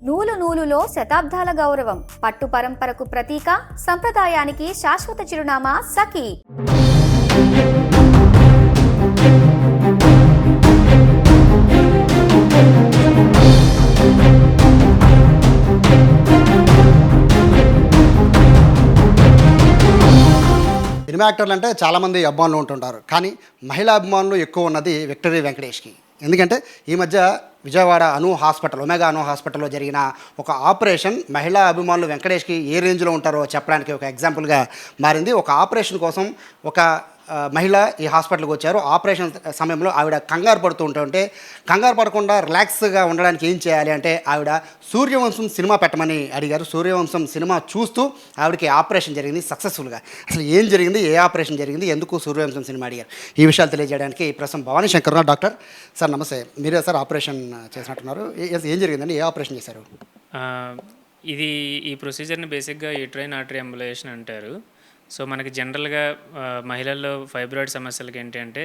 నూలు నూలులో శతాబ్దాల గౌరవం, పట్టు పరంపరకు ప్రతీక, సంప్రదాయానికి శాశ్వత చిరునామా సఖీ. సినిమా యాక్టర్లు అంటే చాలామంది అభిమానులు ఉంటుంటారు, కానీ మహిళా అభిమానులు ఎక్కువ ఉన్నది విక్టరీ వెంకటేష్కి. ఎందుకంటే ఈ మధ్య విజయవాడ ఒమేగా అను హాస్పిటల్లో జరిగిన ఒక ఆపరేషన్ మహిళా అభిమానులు వెంకటేష్కి ఏ రేంజ్లో ఉంటారో చెప్పడానికి ఒక ఎగ్జాంపుల్గా మారింది. ఒక ఆపరేషన్ కోసం ఒక మహిళ ఈ హాస్పిటల్కి వచ్చారు. ఆపరేషన్ సమయంలో ఆవిడ కంగారు పడుతూ ఉంటుంటే, కంగారు పడకుండా రిలాక్స్గా ఉండడానికి ఏం చేయాలి అంటే ఆవిడ సూర్యవంశం సినిమా పెట్టమని అడిగారు. సూర్యవంశం సినిమా చూస్తూ ఆవిడకి ఆపరేషన్ జరిగింది సక్సెస్ఫుల్గా. అసలు ఏం జరిగింది, ఏ ఆపరేషన్ జరిగింది, ఎందుకు సూర్యవంశం సినిమా అడిగారు, ఈ విషయాలు తెలియజేయడానికి ప్రస్తుతం భవానీ శంకర్ డాక్టర్. సార్ నమస్తే. మీరే సార్ ఆపరేషన్ చేసినట్టున్నారు. ఏం జరిగిందండి, ఏ ఆపరేషన్ చేశారు? ఈ ప్రొసీజర్ని బేసిక్గా యూట్రైన్ ఆర్టరీ ఎంబులేషన్ అంటారు. సో మనకి జనరల్గా మహిళల్లో ఫైబ్రాయిడ్ సమస్యలకి ఏంటి అంటే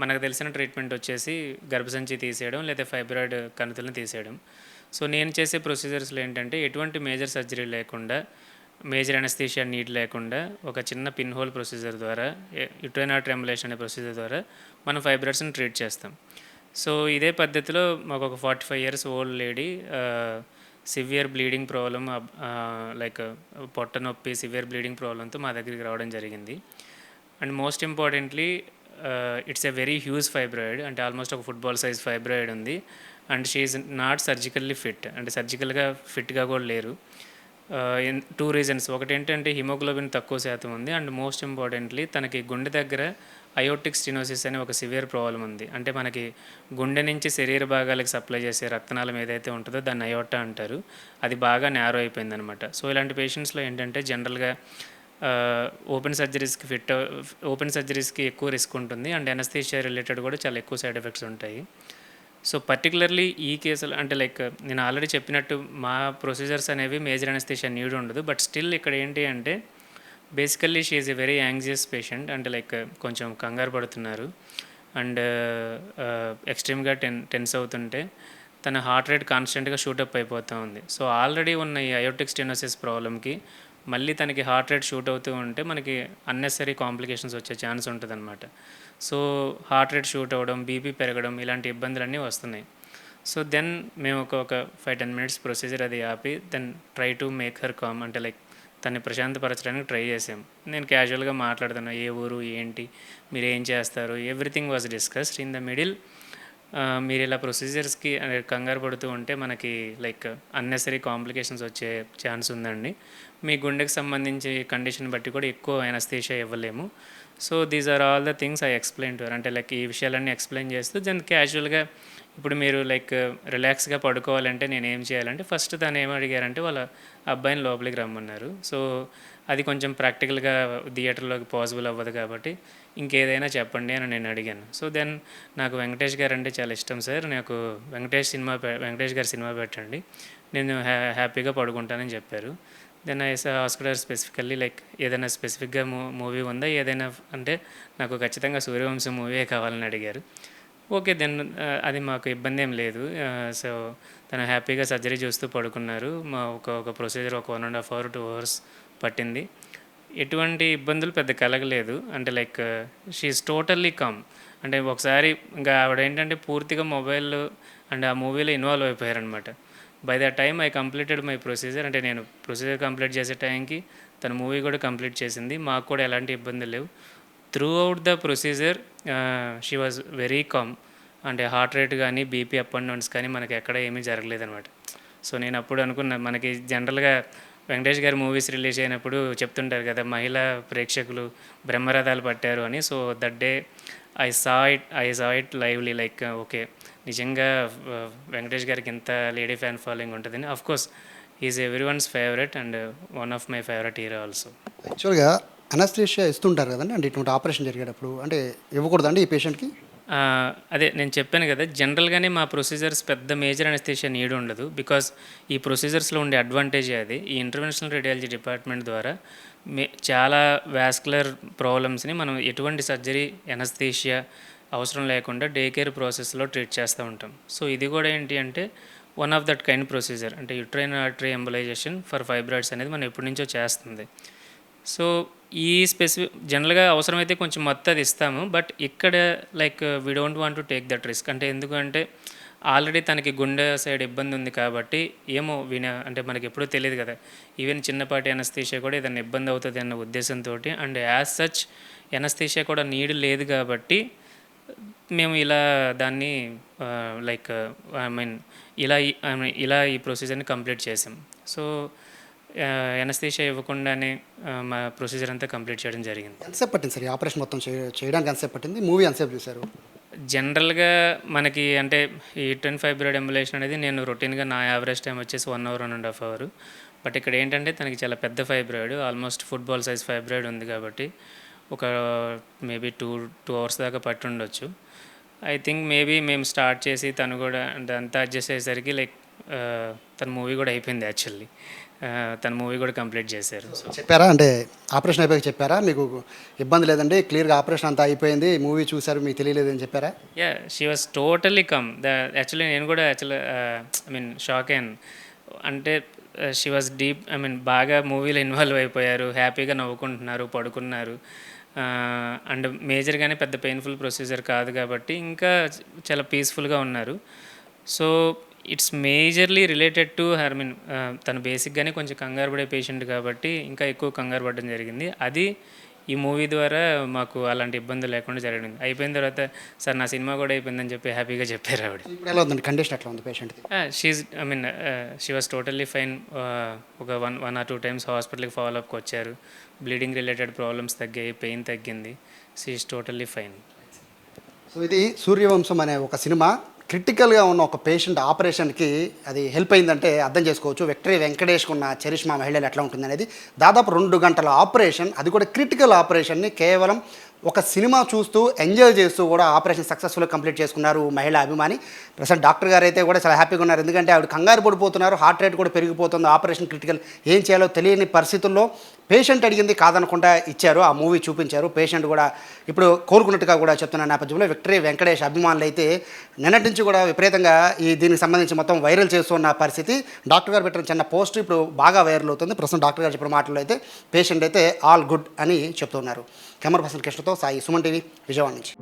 మనకు తెలిసిన ట్రీట్మెంట్ వచ్చేసి గర్భసంచి తీసేయడం లేదా ఫైబ్రాయిడ్ కణుతులను తీసేయడం. సో నేను చేసే ప్రొసీజర్స్లో ఏంటంటే ఎటువంటి మేజర్ సర్జరీ లేకుండా, మేజర్ అనస్థీషియా నీడ్ లేకుండా ఒక చిన్న పిన్ హోల్ ప్రొసీజర్ ద్వారా, యూట్రైన్ ఆర్టరీ ఎంబులేషన్ అనే ప్రొసీజర్ ద్వారా మనం ఫైబ్రాయిడ్స్ని ట్రీట్ చేస్తాం. సో ఇదే పద్ధతిలో మాకు ఒక 45 years old lady severe bleeding problem, like పొట్ట నొప్పి, సివియర్ బ్లీడింగ్ ప్రాబ్లంతో మా దగ్గరికి రావడం జరిగింది. And most importantly it's a very huge fibroid, అంటే ఆల్మోస్ట్ ఒక ఫుట్బాల్ సైజ్ ఫైబ్రాయిడ్ ఉంది. And she is not surgically fit, అంటే సర్జికల్గా ఫిట్గా కూడా లేరు. 2 reasons. ఒకటి ఏంటంటే హిమోగ్లోబిన్ తక్కువ శాతం ఉంది. అండ్ మోస్ట్ ఇంపార్టెంట్లీ తనకి గుండె దగ్గర అయోటిక్ స్టెనోసిస్ అనే ఒక సివియర్ ప్రాబ్లం ఉంది. అంటే మనకి గుండె నుంచి శరీర భాగాలకు సప్లై చేసే రక్తనాళం ఏదైతే ఉంటుందో దాన్ని అయోటా అంటారు. అది బాగా నేరో అయిపోయింది అనమాట. సో ఇలాంటి పేషెంట్స్లో ఏంటంటే జనరల్గా ఓపెన్ సర్జరీస్కి ఎక్కువ రిస్క్ ఉంటుంది. అండ్ ఎనస్థీషియా రిలేటెడ్ కూడా చాలా ఎక్కువ సైడ్ ఎఫెక్ట్స్ ఉంటాయి. సో పర్టికులర్లీ ఈ కేసులు అంటే లైక్ నేను ఆల్రెడీ చెప్పినట్టు మా ప్రొసీజర్స్ అనేవి మేజర్ అనస్థీషియా నీడ్ ఉండదు. బట్ స్టిల్ ఇక్కడ ఏంటి అంటే basically she is a very anxious patient. అంటే లైక్ కొంచెం కంగారు పడుతున్నారు అండ్ ఎక్స్ట్రీమ్గా టెన్స్ అవుతుంటే తన హార్ట్ రేట్ కాన్స్టెంట్గా షూటప్ అయిపోతూ ఉంది. సో ఆల్రెడీ ఉన్న ఈ అయోటిక్ స్టెనోసిస్ ప్రాబ్లమ్కి మళ్ళీ తనకి హార్ట్ రేట్ షూట్ అవుతూ ఉంటే మనకి అన్నెసరీ కాంప్లికేషన్స్ వచ్చే ఛాన్స్ ఉంటుంది అనమాట. సో హార్ట్ రేట్ షూట్ అవ్వడం, బీపీ పెరగడం, ఇలాంటి ఇబ్బందులన్నీ వస్తున్నాయి. సో దెన్ మేము ఒక 5-10 minutes ప్రొసీజర్ అది ఆపి then try to make her calm, అంటే లైక్ తన్ని ప్రశాంతపరచడానికి ట్రై చేసాం. నేను క్యాజువల్గా మాట్లాడుతున్నా, ఏ ఊరు ఏంటి, మీరు ఏం చేస్తారు, everything was discussed. In the middle మీరు ఇలా ప్రొసీజర్స్కి కంగారు పడుతూ ఉంటే మనకి లైక్ అన్నెసరీ కాంప్లికేషన్స్ వచ్చే ఛాన్స్ ఉందండి. మీ గుండెకి సంబంధించి కండిషన్ బట్టి కూడా ఎక్కువ అనస్థీషియా ఇవ్వలేము. So these are all the things I explain to her. అంటే లైక్ ఈ విషయాలన్నీ ఎక్స్ప్లెయిన్ చేస్తూ దెన్ క్యాజువల్గా ఇప్పుడు మీరు లైక్ రిలాక్స్గా పడుకోవాలంటే నేను ఏం చేయాలంటే ఫస్ట్ తను ఏం అడిగారంటే వాళ్ళ అబ్బాయిని లోపలికి రమ్మన్నారు. సో అది కొంచెం ప్రాక్టికల్గా థియేటర్లోకి పాసిబుల్ అవ్వదు కాబట్టి ఇంకేదైనా చెప్పండి అని నేను అడిగాను. సో దెన్ నాకు వెంకటేష్ గారు అంటే చాలా ఇష్టం సార్, నాకు వెంకటేష్ గారి సినిమా పెట్టండి, నేను హ్యాపీగా పడుకుంటానని చెప్పారు. Then I asked her specifically like ఏదైనా స్పెసిఫిక్గా మూవీ ఉందా, ఏదైనా అంటే నాకు ఖచ్చితంగా సూర్యవంశం మూవీ కావాలని అడిగారు. ఓకే దెన్ అది మాకు ఇబ్బంది ఏం లేదు. సో తను హ్యాపీగా సర్జరీ చూస్తూ పడుకున్నారు. మా ఒక ప్రొసీజర్ ఒక 1.5 hours 2 hours పట్టింది. ఎటువంటి ఇబ్బందులు పెద్ద కలగలేదు. అంటే లైక్ షీఈస్ టోటల్లీ కామ్. అంటే ఒకసారి ఇంకా ఆవిడ ఏంటంటే పూర్తిగా మొబైల్ అండ్ ఆ మూవీలో ఇన్వాల్వ్ అయిపోయారనమాట. By the time I completed my procedure, అంటే నేను ప్రొసీజర్ కంప్లీట్ చేసే టైంకి తన మూవీ కూడా కంప్లీట్ చేసింది. మాకు కూడా ఎలాంటి ఇబ్బందులు లేవు. Through out the procedure she was very calm. అంటే హార్ట్ రేట్ కానీ, బీపీ అప్ అండ్ డౌన్స్ కానీ మనకి ఎక్కడ ఏమీ జరగలేదనమాట. సో నేను అప్పుడు అనుకున్నా, మనకి జనరల్గా వెంకటేష్ గారి మూవీస్ రిలీజ్ అయినప్పుడు చెప్తుంటారు కదా మహిళా ప్రేక్షకులు బ్రహ్మరథాలు పట్టారు అని. So that day I saw it lively like okay నిజంగా వెంకటేష్ గారికి ఇంత లేడీ ఫ్యాన్ ఫాలోయింగ్ ఉంటుందని. Of course is everyone's favourite and one of my favourite hero also. యాక్చువల్గా అనస్థీషియా ఇస్తుంటారు కదండి, అంటే ఇటువంటి ఆపరేషన్ జరిగేటప్పుడు అంటే ఇవ్వకూడదండి ఈ పేషెంట్కి? అదే నేను చెప్పాను కదా, జనరల్గానే మా ప్రొసీజర్స్ పెద్ద మేజర్ అనస్థీషియా నీడ్ ఉండదు. బికాస్ ఈ ప్రొసీజర్స్లో ఉండే అడ్వాంటేజ్ అది, ఈ ఇంటర్వెన్షనల్ రేడియాలజీ డిపార్ట్మెంట్ ద్వారా చాలా వాస్కులర్ ప్రాబ్లమ్స్ని మనం ఎటువంటి సర్జరీ, అనస్థీషియా అవసరం లేకుండా డే కేర్ ప్రాసెస్లో ట్రీట్ చేస్తూ ఉంటాం. సో ఇది కూడా ఏంటి అంటే one of that kind procedure. అంటే uterine artery embolization for fibroids అనేది మనం ఎప్పటి నుంచో చేస్తుంది. సో ఈ జనరల్గా అవసరమైతే కొంచెం మొత్తం అది ఇస్తాము. బట్ ఇక్కడ like we don't want to take that risk. అంటే ఎందుకంటే ఆల్రెడీ తనకి గుండె సైడ్ ఇబ్బంది ఉంది కాబట్టి ఏమో అంటే మనకి ఎప్పుడూ తెలియదు కదా, ఈవెన్ చిన్నపాటి ఎనస్థీషియా కూడా ఏదైనా ఇబ్బంది అవుతుంది అన్న ఉద్దేశంతో, అండ్ యాజ్ సచ్ ఎనస్థీషియా కూడా నీడ్ లేదు కాబట్టి మేము ఇలా దాన్ని లైక్ ఇలా ఈ ప్రొసీజర్ని కంప్లీట్ చేసాం. సో ఎనస్థీషియా ఇవ్వకుండానే మా ప్రొసీజర్ అంతా కంప్లీట్ చేయడం జరిగింది. ఎంతసేపు పట్టింది సార్ ఈ ఆపరేషన్ మొత్తం చేయడానికి? ఎంతసేపు పట్టింది? మూవీ ఎంతసేపు చూశారు? జనరల్గా మనకి అంటే ఈ యుట్రైన్ ఫైబ్రాయిడ్ ఎంబలేషన్ అనేది నేను రొటీన్గా నా యావరేజ్ టైం వచ్చేసి 1 hour 1.5 hours. బట్ ఇక్కడ ఏంటంటే తనకి చాలా పెద్ద fibroid, almost football size fibroid ఉంది కాబట్టి ఒక మేబీ 2 hours దాకా పట్టి ఉండొచ్చు. ఐ థింక్ మేబీ మేము స్టార్ట్ చేసి తను కూడా అంతా అడ్జస్ట్ అయ్యేసరికి లైక్ తన మూవీ కూడా అయిపోయింది. యాక్చువల్లీ తన మూవీ కూడా కంప్లీట్ చేశారు. సో చెప్పారా, అంటే ఆపరేషన్ అయిపోయాక చెప్పారా మీకు ఇబ్బంది లేదండి, క్లియర్గా ఆపరేషన్ అంతా అయిపోయింది, మూవీ చూసారు, మీకు తెలియలేదని చెప్పారా? Yeah, she was totally come. Actually నేను కూడా షాక్ అయ్యాను. అంటే షీ వాజ్ డీప్, బాగా మూవీలో ఇన్వాల్వ్ అయిపోయారు, హ్యాపీగా నవ్వుకుంటున్నారు, పడుకున్నారు. అండ్ మేజర్గానే పెద్ద పెయిన్ఫుల్ ప్రొసీజర్ కాదు కాబట్టి ఇంకా చాలా పీస్ఫుల్గా ఉన్నారు. So it's majorly related to తను బేసిక్గానే కొంచెం కంగారు పడే పేషెంట్ కాబట్టి ఇంకా ఎక్కువ కంగారు పడడం జరిగింది. అది ఈ మూవీ ద్వారా మాకు అలాంటి ఇబ్బంది లేకుండా జరిగింది. అయిపోయిన తర్వాత సార్ నా సినిమా కూడా అయిపోయిందని చెప్పి హ్యాపీగా చెప్పారు ఆవిడ. ఇప్పుడు ఎలా ఉందండి కండిషన్? ఎట్లా ఉంది పేషెంట్ది? She was totally fine. ఒక 1 or 2 times హాస్పిటల్కి ఫాలోఅప్కి వచ్చారు. బ్లీడింగ్ రిలేటెడ్ ప్రాబ్లమ్స్ తగ్గాయి, పెయిన్ తగ్గింది. She is totally fine. So ఇది సూర్యవంశం అనే ఒక సినిమా క్రిటికల్గా ఉన్న ఒక పేషెంట్ ఆపరేషన్కి అది హెల్ప్ అయిందంటే అర్థం చేసుకోవచ్చు. విక్టరీ వెంకటేష్కి ఉన్న చరిష్మా మహిళలు ఎట్లా ఉంటుంది అనేది. దాదాపు 2 గంటల ఆపరేషన్, అది కూడా క్రిటికల్ ఆపరేషన్ని కేవలం ఒక సినిమా చూస్తూ ఎంజాయ్ చేస్తూ కూడా ఆపరేషన్ సక్సెస్ఫుల్గా కంప్లీట్ చేసుకున్నారు మహిళా అభిమాని. ప్రస్తుతం డాక్టర్ గారు అయితే కూడా చాలా హ్యాపీగా ఉన్నారు. ఎందుకంటే ఆవిడ కంగారు పడిపోతున్నారు, హార్ట్ రేట్ కూడా పెరిగిపోతుంది, ఆపరేషన్ క్రిటికల్, ఏం చేయాలో తెలియని పరిస్థితుల్లో పేషెంట్ అడిగింది కాదనకుండా ఇచ్చారు, ఆ మూవీ చూపించారు. పేషెంట్ కూడా ఇప్పుడు కోలుకున్నట్టుగా కూడా చెప్తున్న నేపథ్యంలో విక్టరీ వెంకటేష్ అభిమానులు అయితే నిన్నటి నుంచి కూడా విపరీతంగా దీనికి సంబంధించి మొత్తం వైరల్ చేస్తున్న పరిస్థితి. డాక్టర్ గారు పెట్టిన చిన్న పోస్ట్ ఇప్పుడు బాగా వైరల్ అవుతుంది. ప్రస్తుతం డాక్టర్ గారు చెప్పిన మాటల్లో అయితే పేషెంట్ అయితే ఆల్ గుడ్ అని చెప్తున్నారు. కెమెరా పర్సన్ కృష్ణతో సాయి, సుమన్ టీవీ, విజయవాడ నుంచి.